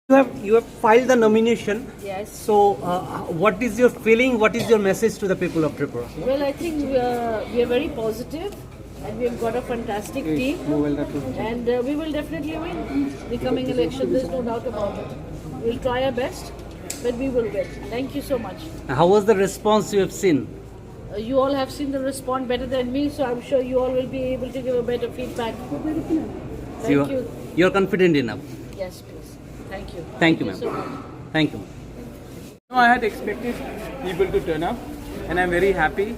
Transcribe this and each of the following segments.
You have filed the nomination. Yes. So, what is your feeling? What is your message to the people of Tripura? Well, I think we are very positive, and we've got a fantastic team, and we will definitely win the coming election. There's no doubt about it. We'll try our best, but we will win. Thank you so much. How was the response you have seen? You all have seen the response better than me, so I'm sure you all will be able to give a better feedback. Thank you. You're confident enough. Yes, please. Thank you. Thank you, ma'am. So much. Thank you. No, I had expected people to turn up, and I'm very happy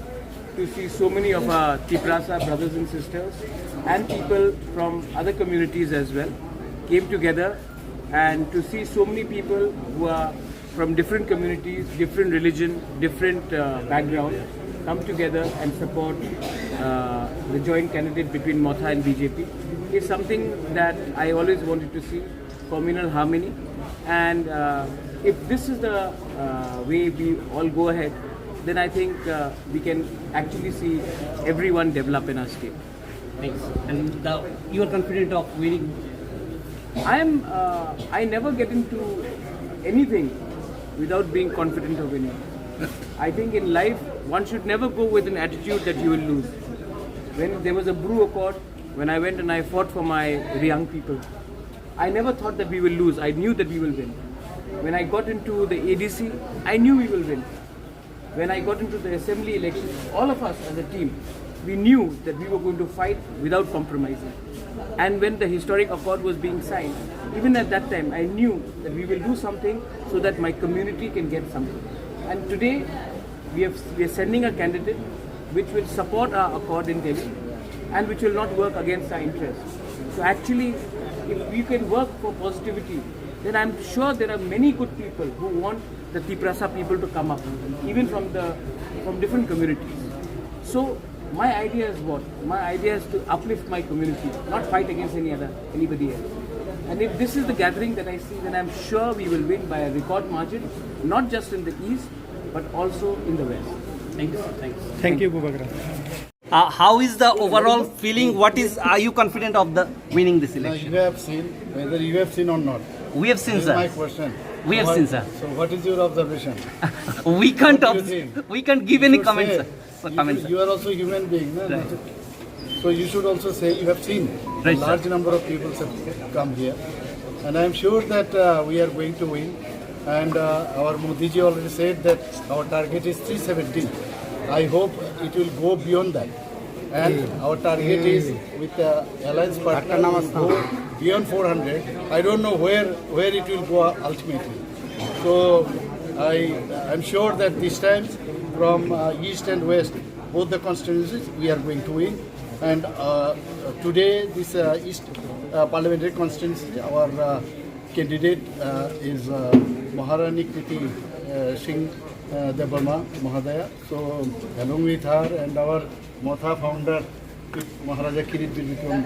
to see so many of our Tiprasa brothers and sisters and people from other communities as well came together, and to see so many people who are from different communities, different religion, different background come together and support the joint candidate between Motha and BJP is something that I always wanted to see, communal harmony. And if this is the way we all go ahead, then I think we can actually see everyone develop in our state. Thanks. And you are confident of winning? I never get into anything without being confident of winning. I think in life, one should never go with an attitude that you will lose. When there was a brew accord, when I went and I fought for my young people, I never thought that we will lose. I knew that we will win. When I got into the ADC, I knew we will win. When I got into the assembly elections, all of us as a team, we knew that we were going to fight without compromising. And when the historic accord was being signed, even at that time, I knew that we will do something so that my community can get something. And today, we are sending a candidate which will support our accord in Delhi and which will not work against our interests. So actually, if we can work for positivity, then I'm sure there are many good people who want the Tiprasa people to come up, even from different communities. So my idea is what? My idea is to uplift my community, not fight against anybody else. And if this is the gathering that I see, then I'm sure we will win by a record margin, not just in the east, but also in the west. Thank you. Thanks. Thank you, Bubagra. How is the overall feeling? Are you confident of the winning this election? You have seen, whether you have seen or not. We have seen, This sir. is my question. We have seen, sir. So what is your observation? We can't. What do you think? We can't give You any should comments, say. sir. You are also a human being. No? Right. So you should also say you have seen Right, a large number of people have come here. And I am sure that we are going to win. And our Modi ji already said that our target is 370. I hope it will go beyond that. And our target is with the alliance partner will go beyond 400. I don't know where it will go ultimately. So I'm sure that this time from east and west, both the constituencies, we are going to win. And today, this East Parliamentary constituency, our candidate is Maharani Kriti Singh Debbarma Mahadaya. So along with her and our Motha founder, Maharaja Kirit will become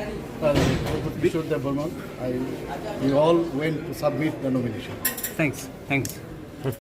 Kriti Debbarma. We all went to submit the nomination. Thanks.